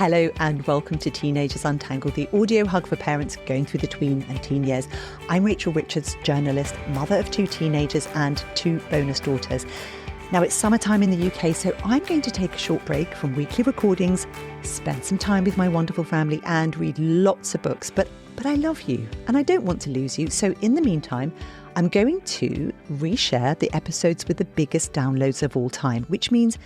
Hello and welcome to Teenagers Untangled, the audio hug for parents going through the tween and teen years. I'm Rachel Richards, journalist, mother of 2 teenagers and 2 bonus daughters. Now it's summertime in the UK, so I'm going to take a short break from weekly recordings, spend some time with my wonderful family and read lots of books. But I love you and I don't want to lose you. So in the meantime, I'm going to reshare the episodes with the biggest downloads of all time, which means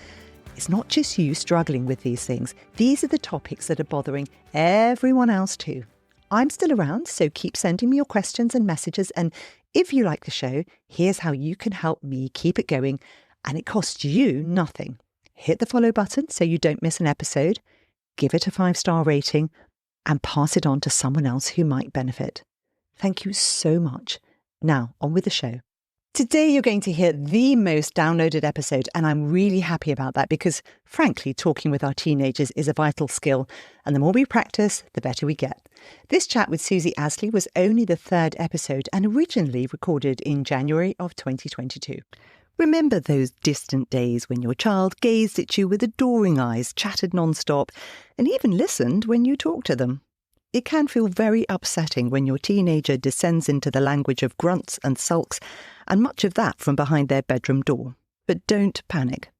it's not just you struggling with these things. These are the topics that are bothering everyone else too. I'm still around, so keep sending me your questions and messages. And if you like the show, here's how you can help me keep it going. And it costs you nothing. Hit the follow button so you don't miss an episode, give it a 5-star rating, and pass it on to someone else who might benefit. Thank you so much. Now, on with the show. Today you're going to hear the most downloaded episode, and I'm really happy about that because, frankly, talking with our teenagers is a vital skill, and the more we practice, the better we get. This chat with Susie Asley was only the 3rd episode and originally recorded in January of 2022. Remember those distant days when your child gazed at you with adoring eyes, chatted non-stop, and even listened when you talked to them? It can feel very upsetting when your teenager descends into the language of grunts and sulks, and much of that from behind their bedroom door. But don't panic.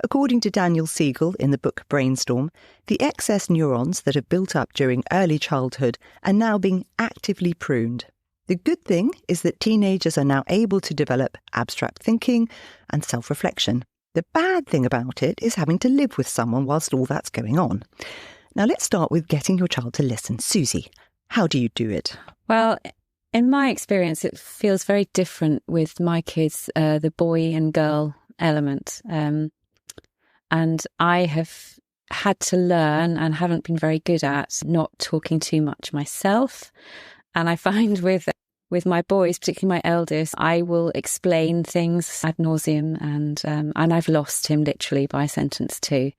According to Daniel Siegel in the book Brainstorm, the excess neurons that have built up during early childhood are now being actively pruned. The good thing is that teenagers are now able to develop abstract thinking and self-reflection. The bad thing about it is having to live with someone whilst all that's going on. Now let's start with getting your child to listen. Susie, how do you do it? Well, in my experience, it feels very different with my kids, the boy and girl element. And I have had to learn and haven't been very good at not talking too much myself. And I find with my boys, particularly my eldest, I will explain things ad nauseum, and I've lost him literally by sentence 2.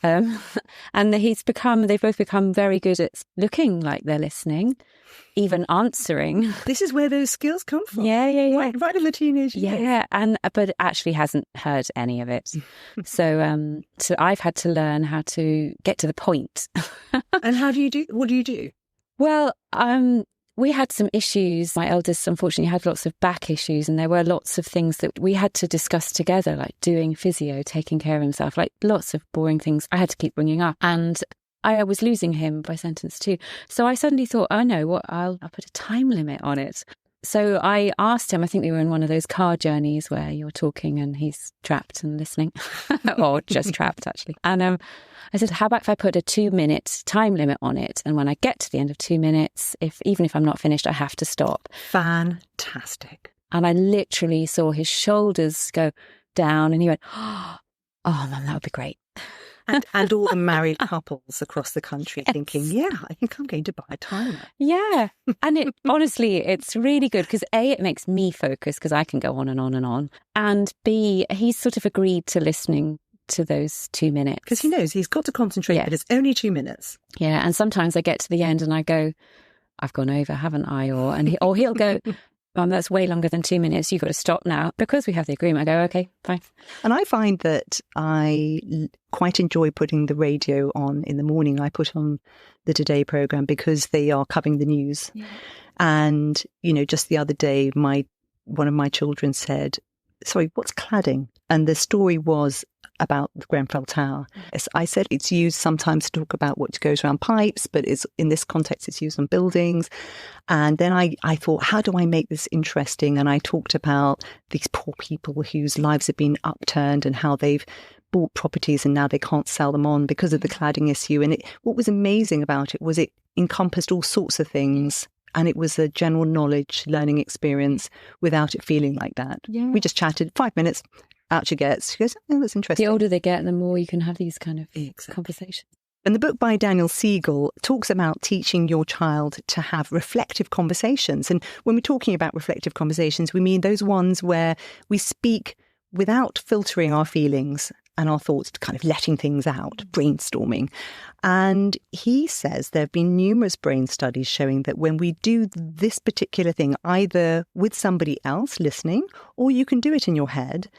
And they've both become very good at looking like they're listening, even answering. This is where those skills come from. Yeah. Right in the teenage years. Yeah, but actually hasn't heard any of it. So I've had to learn how to get to the point. And what do you do? Well, we had some issues. My eldest, unfortunately, had lots of back issues, and there were lots of things that we had to discuss together, like doing physio, taking care of himself, like lots of boring things I had to keep bringing up. And I was losing him by sentence 2. So I suddenly thought, oh no, I'll put a time limit on it. So I asked him, I think we were in one of those car journeys where you're talking and he's trapped and listening, or just trapped actually. And I said, how about if I put a 2-minute time limit on it? And when I get to the end of 2 minutes, even if I'm not finished, I have to stop. Fantastic. And I literally saw his shoulders go down and he went, oh, Mum, that would be great. And all the married couples across the country thinking, yeah, I think I'm going to buy a timer. Yeah. And honestly, it's really good because A, it makes me focus because I can go on and on and on. And B, he's sort of agreed to listening to those 2 minutes. Because he knows he's got to concentrate, but it's only 2 minutes. Yeah. And sometimes I get to the end and I go, I've gone over, haven't I? He'll go, Mum, that's way longer than 2 minutes. You've got to stop now. Because we have the agreement, I go, okay, fine. And I find that I quite enjoy putting the radio on in the morning. I put on the Today programme because they are covering the news. Yeah. And, just the other day, one of my children said, sorry, what's cladding? And the story was about the Grenfell Tower. As I said, it's used sometimes to talk about what goes around pipes, but in this context, it's used on buildings. And then I thought, how do I make this interesting? And I talked about these poor people whose lives have been upturned and how they've bought properties and now they can't sell them on because of the cladding issue. And what was amazing about it was it encompassed all sorts of things. And it was a general knowledge learning experience without it feeling like that. Yeah. We just chatted 5 minutes. Out she gets. She goes, oh, that's interesting. The older they get, the more you can have these kind of conversations. And the book by Daniel Siegel talks about teaching your child to have reflective conversations. And when we're talking about reflective conversations, we mean those ones where we speak without filtering our feelings and our thoughts, kind of letting things out, brainstorming. And he says there have been numerous brain studies showing that when we do this particular thing, either with somebody else listening, or you can do it in your head,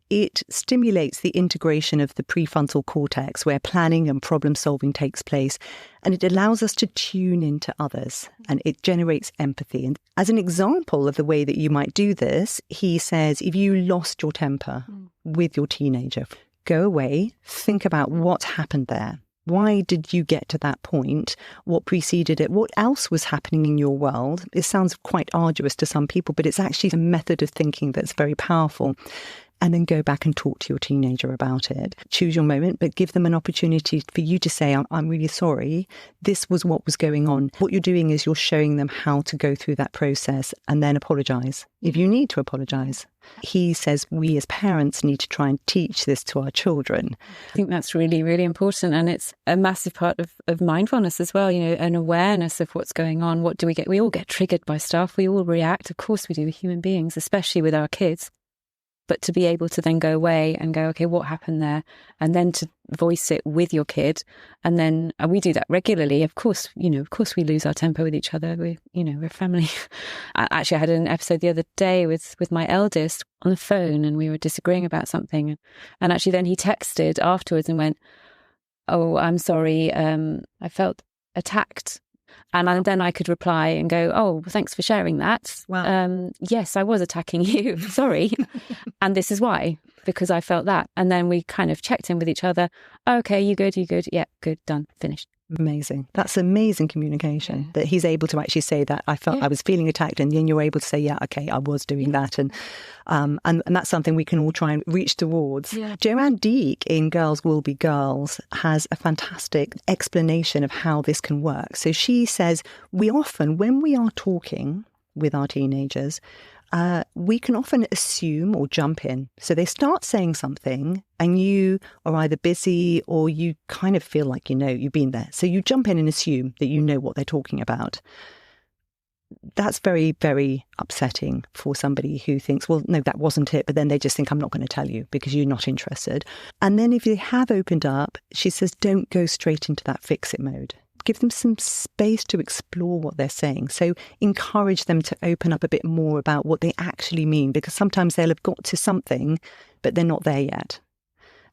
it stimulates the integration of the prefrontal cortex where planning and problem solving takes place. And it allows us to tune into others and it generates empathy. And as an example of the way that you might do this, he says, if you lost your temper with your teenager, go away, think about what happened there. Why did you get to that point? What preceded it? What else was happening in your world? It sounds quite arduous to some people, but it's actually a method of thinking that's very powerful. And then go back and talk to your teenager about it. Choose your moment, but give them an opportunity for you to say, I'm really sorry. This was what was going on. What you're doing is you're showing them how to go through that process and then apologize if you need to apologize. He says we as parents need to try and teach this to our children. I think that's really, really important. And it's a massive part of mindfulness as well, an awareness of what's going on. What do we get? We all get triggered by stuff. We all react. Of course we do, we're human beings, especially with our kids. But to be able to then go away and go, okay, what happened there? And then to voice it with your kid. And then we do that regularly. Of course, we lose our temper with each other. We're family. Actually, I had an episode the other day with my eldest on the phone and we were disagreeing about something. And actually then he texted afterwards and went, oh, I'm sorry. I felt attacked. And then I could reply and go, oh, thanks for sharing that. Wow. Yes, I was attacking you. Sorry. And this is why, because I felt that. And then we kind of checked in with each other. Okay, you good? Yeah, good, done, finished. Amazing. That's amazing communication that he's able to actually say that I was feeling attacked, and then you're able to say, yeah, okay, I was doing that. And that's something we can all try and reach towards. Yeah. Joanne Deek in Girls Will Be Girls has a fantastic explanation of how this can work. So she says, we often, when we are talking with our teenagers, we can often assume or jump in. So they start saying something and you are either busy or you kind of feel like you've been there. So you jump in and assume that you know what they're talking about. That's very, very upsetting for somebody who thinks, well, no, that wasn't it. But then they just think, I'm not going to tell you because you're not interested. And then if they have opened up, she says, don't go straight into that fix-it mode. Give them some space to explore what they're saying. So encourage them to open up a bit more about what they actually mean, because sometimes they'll have got to something, but they're not there yet.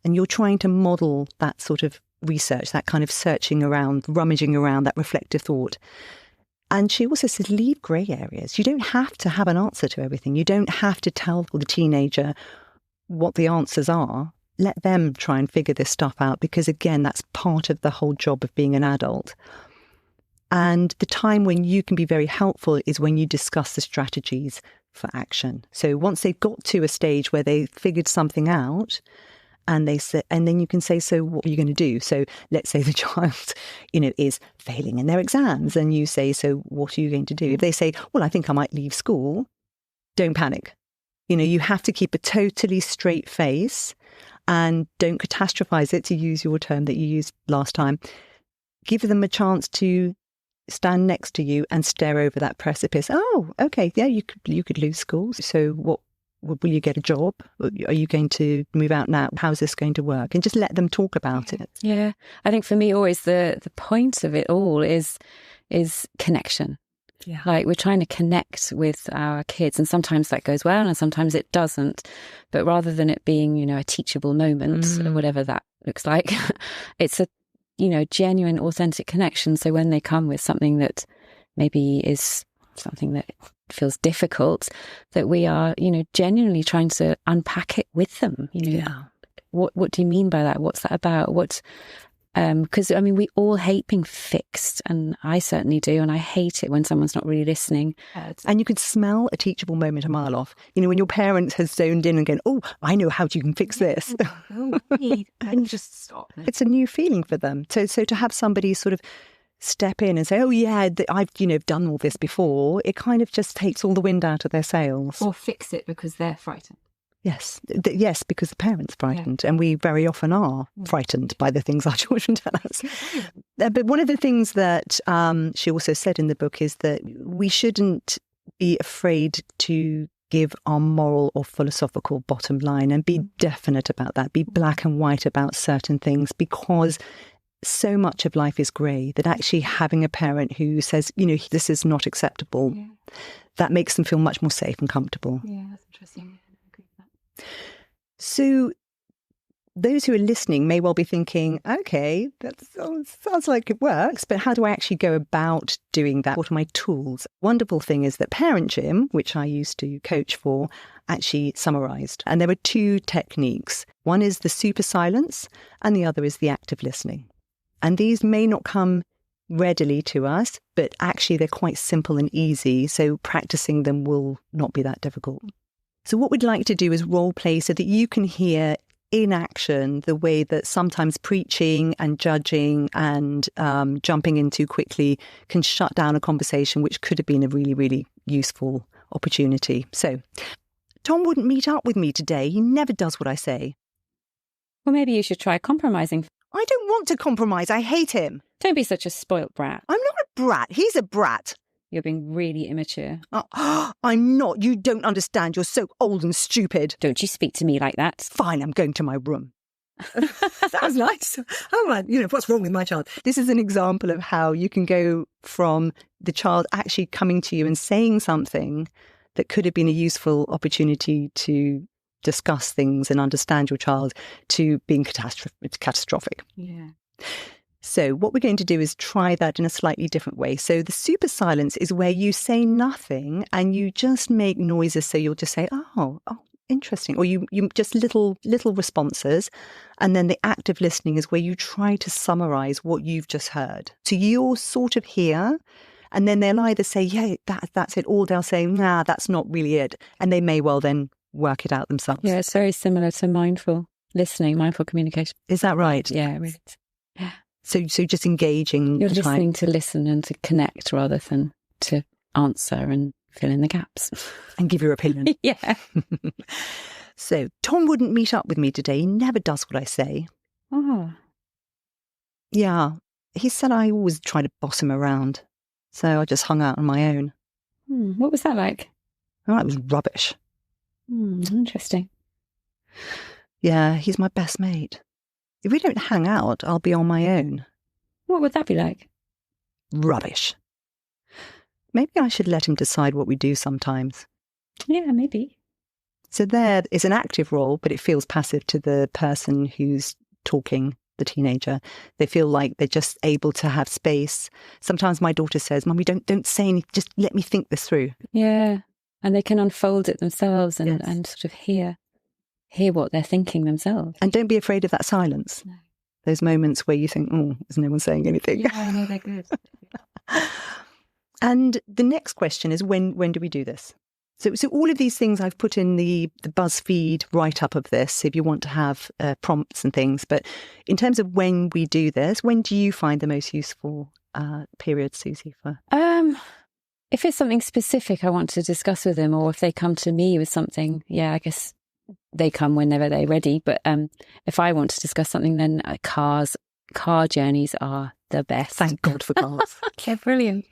And you're trying to model that sort of research, that kind of searching around, rummaging around, that reflective thought. And she also says, leave grey areas. You don't have to have an answer to everything. You don't have to tell the teenager what the answers are. Let them try and figure this stuff out, because again, that's part of the whole job of being an adult. And the time when you can be very helpful is when you discuss the strategies for action. So once they've got to a stage where they figured something out, and they say, and then you can say, so what are you going to do? So let's say the child, is failing in their exams, and you say, so what are you going to do? If they say, well, I think I might leave school, don't panic. You have to keep a totally straight face. And don't catastrophize it, to use your term that you used last time. Give them a chance to stand next to you and stare over that precipice. Oh, okay, yeah, you could lose school. So what, will you get a job? Are you going to move out now? How's this going to work? And just let them talk about it. Yeah, I think for me always the point of it all is connection. Yeah. Like we're trying to connect with our kids, and sometimes that goes well and sometimes it doesn't. But rather than it being, a teachable moment or whatever that looks like, it's a, genuine, authentic connection. So when they come with something that maybe is something that feels difficult, that we are, genuinely trying to unpack it with them. What do you mean by that? What's that about? Because we all hate being fixed, and I certainly do, and I hate it when someone's not really listening. And you could smell a teachable moment a mile off. When your parent has zoned in and going, oh, I know how you can fix this. And just stop. It's a new feeling for them. So to have somebody sort of step in and say, oh yeah, I've done all this before, it kind of just takes all the wind out of their sails. Or fix it because they're frightened. Yes, because the parent's frightened, and we very often are frightened by the things our children tell us. But one of the things that she also said in the book is that we shouldn't be afraid to give our moral or philosophical bottom line and be definite about that, be black and white about certain things, because so much of life is grey that actually having a parent who says, this is not acceptable, that makes them feel much more safe and comfortable. Yeah, that's interesting. So those who are listening may well be thinking, okay, that sounds like it works, but how do I actually go about doing that? What are my tools? Wonderful thing is that Parent Gym, which I used to coach for, actually summarized. And there are two techniques. One is the super silence and the other is the active listening. And these may not come readily to us, but actually they're quite simple and easy. So practicing them will not be that difficult. So what we'd like to do is role play so that you can hear in action the way that sometimes preaching and judging and jumping in too quickly can shut down a conversation, which could have been a really, really useful opportunity. So Tom wouldn't meet up with me today. He never does what I say. Well, maybe you should try compromising. I don't want to compromise. I hate him. Don't be such a spoilt brat. I'm not a brat. He's a brat. You're being really immature. I'm not. You don't understand. You're so old and stupid. Don't you speak to me like that. Fine, I'm going to my room. Sounds nice. Oh, man, what's wrong with my child? This is an example of how you can go from the child actually coming to you and saying something that could have been a useful opportunity to discuss things and understand your child to being catastrophic. Yeah. So what we're going to do is try that in a slightly different way. So the super silence is where you say nothing and you just make noises. So you'll just say, oh, interesting. Or you just little responses. And then the active listening is where you try to summarize what you've just heard. So you'll sort of hear, and then they'll either say, yeah, that's it. Or they'll say, nah, that's not really it. And they may well then work it out themselves. Yeah, it's very similar to mindful listening, mindful communication. Is that right? Yeah, it really is. Yeah. So just engaging. You're listening to listen and to connect rather than to answer and fill in the gaps. And give your opinion. Yeah. So Tom wouldn't meet up with me today. He never does what I say. Oh. Yeah. He said I always try to boss him around. So I just hung out on my own. What was that like? Oh, it was rubbish. Interesting. Yeah, he's my best mate. If we don't hang out, I'll be on my own. What would that be like? Rubbish. Maybe I should let him decide what we do sometimes. Yeah, maybe. So there is an active role, but it feels passive to the person who's talking, the teenager. They feel like they're just able to have space. Sometimes my daughter says, Mummy, don't say anything, just let me think this through. Yeah, and they can unfold it themselves and, Yes. and sort of hear what they're thinking themselves. And don't be afraid of that silence. No. Those moments where you think, oh, is no one saying anything? Yeah, I know, they're good. And the next question is, when do we do this? So all of these things I've put in the BuzzFeed write-up of this, if you want to have prompts and things. But in terms of when we do this, when do you find the most useful period, Susie? If it's something specific I want to discuss with them, or if they come to me with something, yeah, I guess they come whenever they're ready. But if I want to discuss something, then car journeys are the best. Thank God for cars. They're brilliant.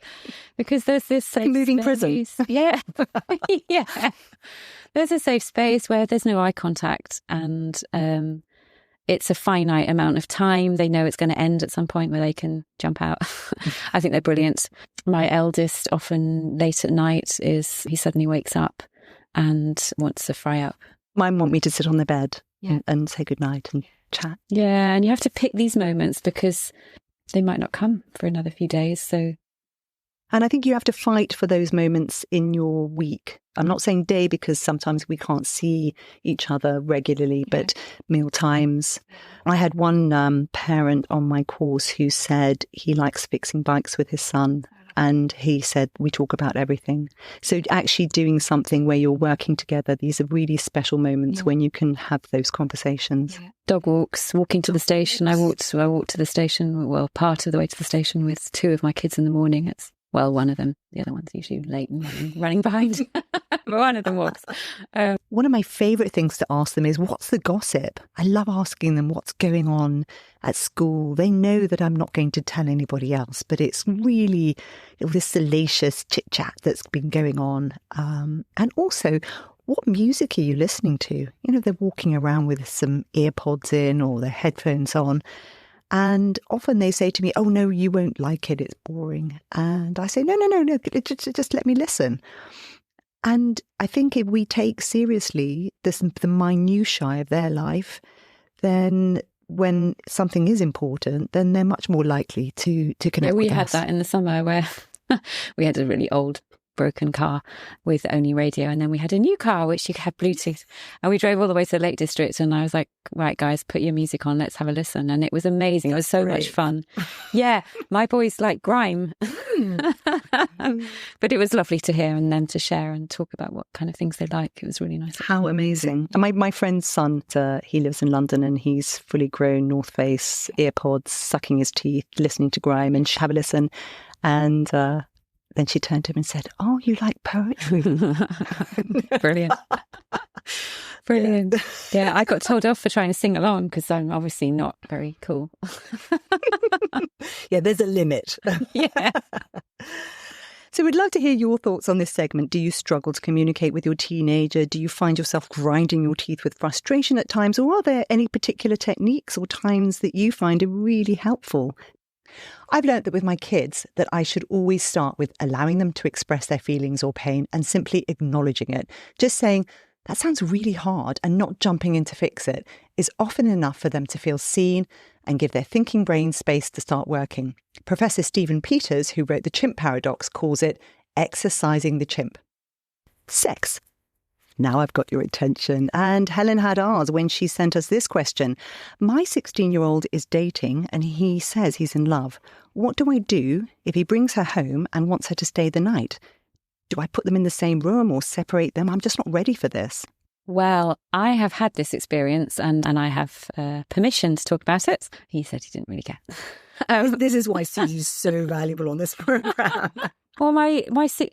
Because there's this safe moving space. prison. Yeah. Yeah. There's a safe space where there's no eye contact and it's a finite amount of time. They know it's going to end at some point where they can jump out. I think they're brilliant. My eldest, often late at night, he suddenly wakes up and wants to fry up. Mine want me to sit on the bed and say goodnight and chat. Yeah, and you have to pick these moments because they might not come for another few days. So, and I think you have to fight for those moments in your week. I'm not saying day because sometimes we can't see each other regularly, but meal times. I had one parent on my course who said he likes fixing bikes with his son. And he said, we talk about everything. So actually doing something where you're working together, these are really special moments when you can have those conversations. Yeah. Dog walks, walking to the station. I walked to the station, well, part of the way to the station with two of my kids in the morning. One of them, the other one's usually late and running behind. But one of them walks. One of my favourite things to ask them is, what's the gossip? I love asking them what's going on at school. They know that I'm not going to tell anybody else, but it's really this salacious chit-chat that's been going on. And also, what music are you listening to? They're walking around with some earpods in or their headphones on. And often they say to me, oh, no, you won't like it. It's boring. And I say, no, just let me listen. And I think if we take seriously the minutiae of their life, then when something is important, then they're much more likely to connect with us. We had that in the summer where we had a really old broken car with only radio, and then we had a new car which you had Bluetooth, and we drove all the way to the Lake District, and I was like, right guys, put your music on, let's have a listen. And it was amazing. It was so much fun. Yeah, my boys like grime. But it was lovely to hear and them to share and talk about what kind of things they like. It was really nice. How amazing. And my friend's son, he lives in London, and he's fully grown North Face earpods, sucking his teeth, listening to grime, and have a listen. And then she turned to him and said, "Oh, you like poetry?" Brilliant. Brilliant. Yeah, I got told off for trying to sing along because I'm obviously not very cool. Yeah, there's a limit. Yeah. So we'd love to hear your thoughts on this segment. Do you struggle to communicate with your teenager? Do you find yourself grinding your teeth with frustration at times? Or are there any particular techniques or times that you find are really helpful? I've learnt that with my kids that I should always start with allowing them to express their feelings or pain and simply acknowledging it. Just saying, that sounds really hard, and not jumping in to fix it is often enough for them to feel seen and give their thinking brain space to start working. Professor Stephen Peters, who wrote The Chimp Paradox, calls it exercising the chimp. Sex. Now I've got your attention. And Helen had ours when she sent us this question. My 16-year-old is dating and he says he's in love. What do I do if he brings her home and wants her to stay the night? Do I put them in the same room or separate them? I'm just not ready for this. Well, I have had this experience and I have permission to talk about it. He said he didn't really care. This is why Susie's so valuable on this programme. Well, my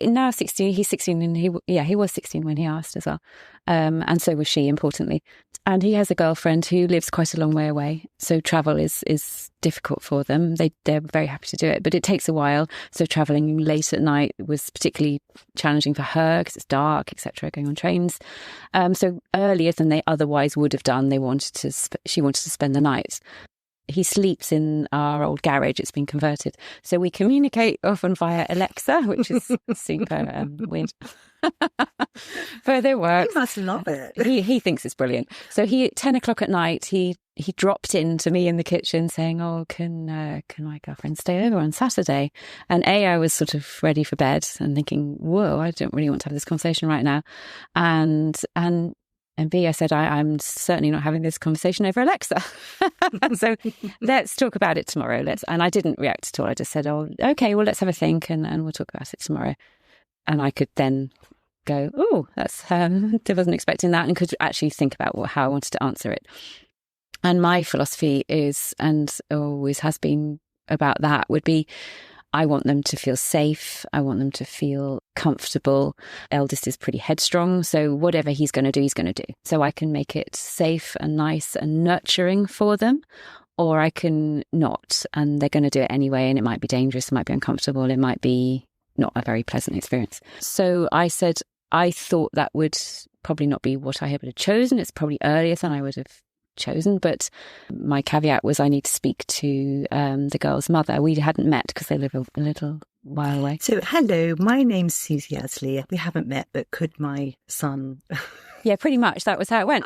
now 16, he's 16, and he was 16 when he asked as well, and so was she, importantly. And he has a girlfriend who lives quite a long way away, so travel is difficult for them. They're very happy to do it, but it takes a while. So travelling late at night was particularly challenging for her because it's dark, etc. Going on trains, so earlier than they otherwise would have done, she wanted to spend the night. He sleeps in our old garage. It's been converted. So we communicate often via Alexa, which is super weird. But it works. He must love it. He thinks it's brilliant. So at 10 o'clock at night, he dropped in to me in the kitchen saying, "Oh, can my girlfriend stay over on Saturday?" And I was sort of ready for bed and thinking, whoa, I don't really want to have this conversation right now. And B, I said, I'm certainly not having this conversation over Alexa. So let's talk about it tomorrow. And I didn't react at all. I just said, oh, okay, well, let's have a think and we'll talk about it tomorrow. And I could then go, oh, that's, I wasn't expecting that, and could actually think about how I wanted to answer it. And my philosophy is, and always has been about that, would be, I want them to feel safe. I want them to feel comfortable. Eldest is pretty headstrong, so whatever he's going to do, he's going to do. So I can make it safe and nice and nurturing for them, or I can not, and they're going to do it anyway, and it might be dangerous, it might be uncomfortable, it might be not a very pleasant experience. So I said, I thought that would probably not be what I would have chosen. It's probably earlier than I would have chosen, but my caveat was I need to speak to the girl's mother. We hadn't met because they live a little while away. So, hello, my name's Susie Asley. We haven't met, but could my son... Yeah, pretty much. That was how it went.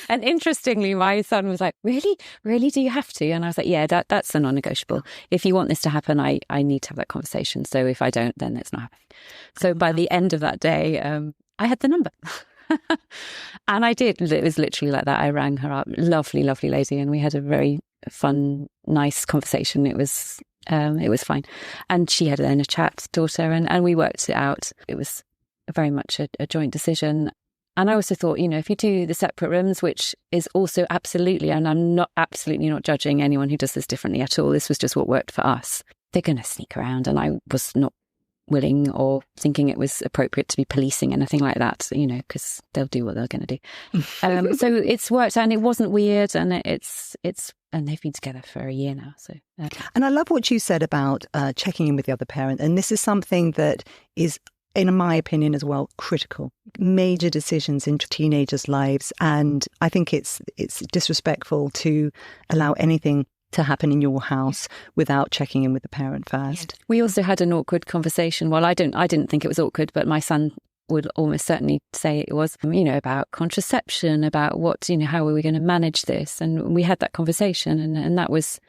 And interestingly, my son was like, really? Really? Do you have to? And I was like, yeah, that's a non-negotiable. If you want this to happen, I need to have that conversation. So if I don't, then it's not happening. So by the end of that day, I had the number. And I did. It was literally like that. I rang her up. Lovely, lovely lady. And we had a very fun, nice conversation. It was fine. And she had then a chat, daughter, and we worked it out. It was very much a joint decision. And I also thought, if you do the separate rooms, which is also absolutely, and I'm absolutely not judging anyone who does this differently at all. This was just what worked for us. They're going to sneak around. And I was not willing or thinking it was appropriate to be policing anything like that, because they'll do what they're going to do. So it's worked out, and it wasn't weird, and and they've been together for a year now. So, and I love what you said about checking in with the other parent, and this is something that is, in my opinion as well, critical. Major decisions in teenagers' lives, and I think it's disrespectful to allow anything to happen in your house without checking in with the parent first. We also had an awkward conversation. Well, I didn't think it was awkward, but my son would almost certainly say it was, about contraception, about what, how are we going to manage this? And we had that conversation, and that was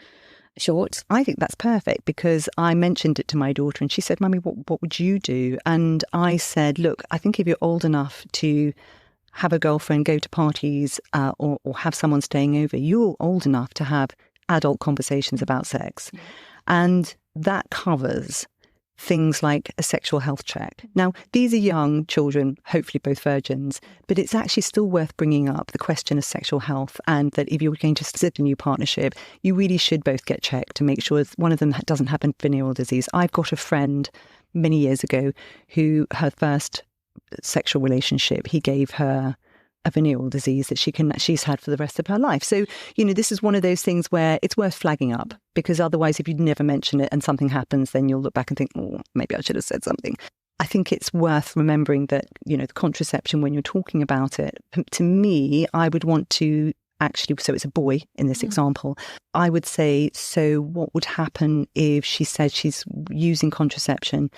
short. I think that's perfect, because I mentioned it to my daughter and she said, Mummy, what would you do? And I said, look, I think if you're old enough to have a girlfriend, go to parties or have someone staying over, you're old enough to have adult conversations about sex. And that covers things like a sexual health check. Now, these are young children, hopefully both virgins, but it's actually still worth bringing up the question of sexual health, and that if you're going to sit in a new partnership, you really should both get checked to make sure one of them doesn't have venereal disease. I've got a friend many years ago who her first sexual relationship, he gave her a venereal disease that she's had for the rest of her life. So, this is one of those things where it's worth flagging up, because otherwise, if you never mention it and something happens, then you'll look back and think, oh, maybe I should have said something. I think it's worth remembering that, the contraception, when you're talking about it, to me, I would want to actually, so it's a boy in this example, I would say, so what would happen if she said she's using contraception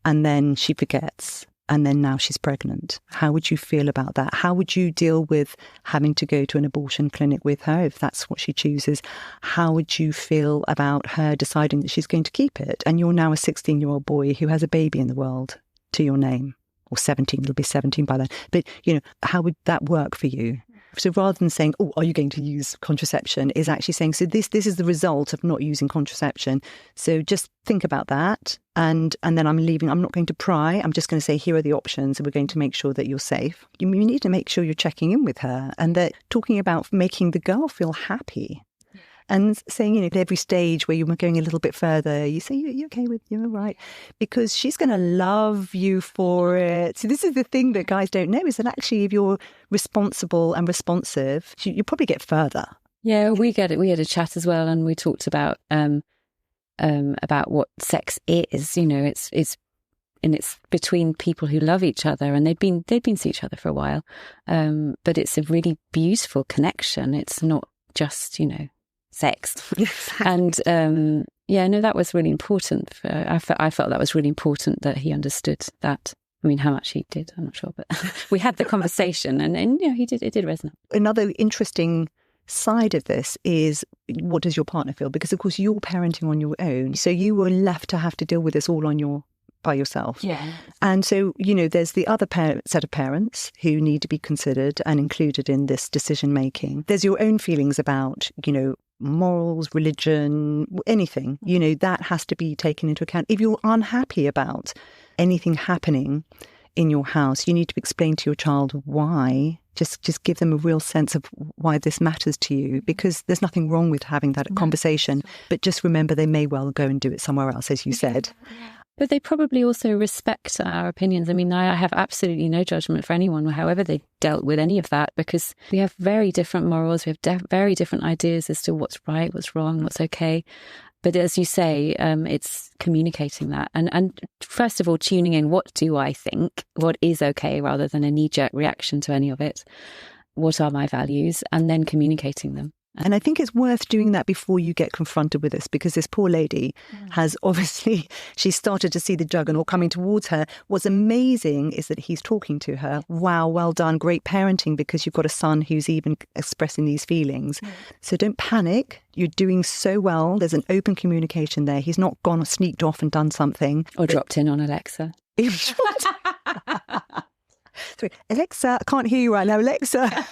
and then she forgets? And then now she's pregnant. How would you feel about that? How would you deal with having to go to an abortion clinic with her if that's what she chooses? How would you feel about her deciding that she's going to keep it? And you're now a 16-year-old boy who has a baby in the world to your name, or 17, it'll be 17 by then. But, how would that work for you? So rather than saying, oh, are you going to use contraception, is actually saying, so this is the result of not using contraception. So just think about that. And then I'm not going to pry. I'm just going to say, here are the options, and we're going to make sure that you're safe. You need to make sure you're checking in with her, and that talking about making the girl feel happy. And saying, at every stage where you're going a little bit further, you say, you're okay with, you're all right. Because she's going to love you for it. So this is the thing that guys don't know, is that actually if you're responsible and responsive, you probably get further. Yeah, we get it. We had a chat as well, and we talked about what sex is. It's between people who love each other, and they've been to each other for a while. But it's a really beautiful connection. It's not just, sex. And that was really important. I felt that was really important, that he understood that. I mean, how much he did, I'm not sure, but we had the conversation, and it did resonate. Another interesting side of this is, what does your partner feel? Because of course you're parenting on your own, so you were left to have to deal with this all by yourself. Yeah. And so, there's the other set of parents who need to be considered and included in this decision making. There's your own feelings about, morals, religion, anything, that has to be taken into account. If you're unhappy about anything happening in your house, you need to explain to your child why. Just give them a real sense of why this matters to you, because there's nothing wrong with having that conversation. But just remember, they may well go and do it somewhere else, as you said. But they probably also respect our opinions. I mean, I have absolutely no judgment for anyone, however they dealt with any of that, because we have very different morals. We have very different ideas as to what's right, what's wrong, what's okay. But as you say, it's communicating that. And first of all, tuning in, what do I think? What is okay, rather than a knee-jerk reaction to any of it? What are my values? And then communicating them. And I think it's worth doing that before you get confronted with this, because this poor lady has obviously, she started to see the juggernaut coming towards her. What's amazing is that he's talking to her. Wow, well done, great parenting, because you've got a son who's even expressing these feelings. So don't panic. You're doing so well. There's an open communication there. He's not gone or sneaked off and done something. Or dropped in on Alexa. Sorry, Alexa, I can't hear you right now. Alexa,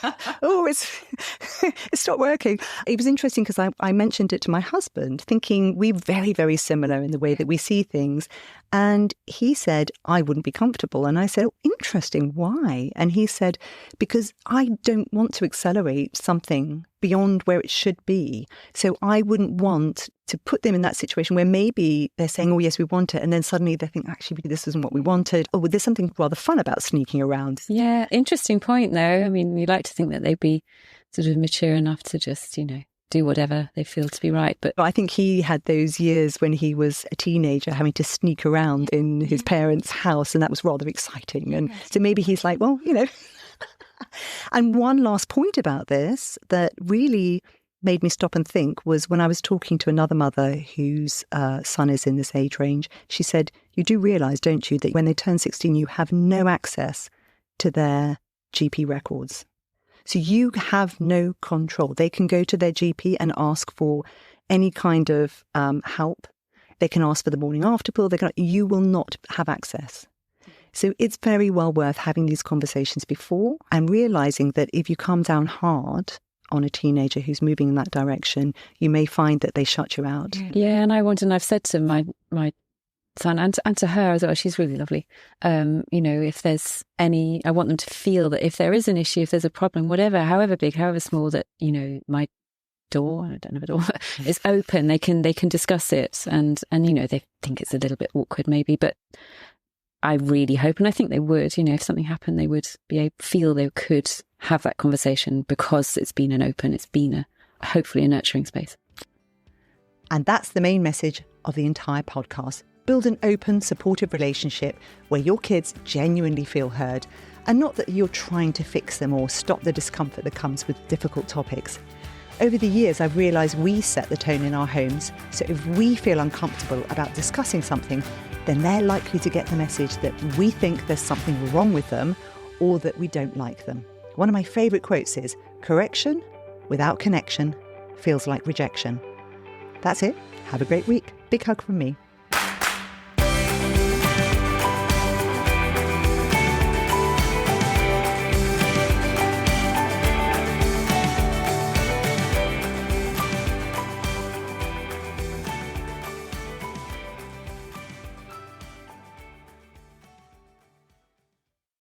it's not working. It was interesting because I mentioned it to my husband, thinking we're very, very similar in the way that we see things. And he said, I wouldn't be comfortable. And I said, oh, interesting, why? And he said, because I don't want to accelerate something beyond where it should be. So I wouldn't want to put them in that situation where maybe they're saying, oh, yes, we want it. And then suddenly they think, actually, this isn't what we wanted. Oh, well, there's something rather fun about sneaking around. Yeah, interesting point, though. I mean, you like to think that they'd be sort of mature enough to just, do whatever they feel to be right. But I think he had those years when he was a teenager having to sneak around in his parents' house, and that was rather exciting. And so maybe he's like, well, And one last point about this, that really made me stop and think was when I was talking to another mother whose son is in this age range. She said, you do realise, don't you, that when they turn 16, you have no access to their GP records. So you have no control. They can go to their GP and ask for any kind of help. They can ask for the morning after pill. You will not have access. So it's very well worth having these conversations before and realising that if you come down hard on a teenager who's moving in that direction, you may find that they shut you out. Yeah, and I want, and I've said to my son and to her as well, she's really lovely. If there's any, I want them to feel that if there is an issue, if there's a problem, whatever, however big, however small, that, my door, I don't have a door, is open. They can discuss it, and they think it's a little bit awkward maybe, but I really hope, and I think they would, if something happened, they would feel they could have that conversation because it's been hopefully a nurturing space. And that's the main message of the entire podcast. Build an open, supportive relationship where your kids genuinely feel heard, and not that you're trying to fix them or stop the discomfort that comes with difficult topics. Over the years, I've realised we set the tone in our homes, so if we feel uncomfortable about discussing something, then they're likely to get the message that we think there's something wrong with them or that we don't like them. One of my favourite quotes is, correction without connection feels like rejection. That's it. Have a great week. Big hug from me.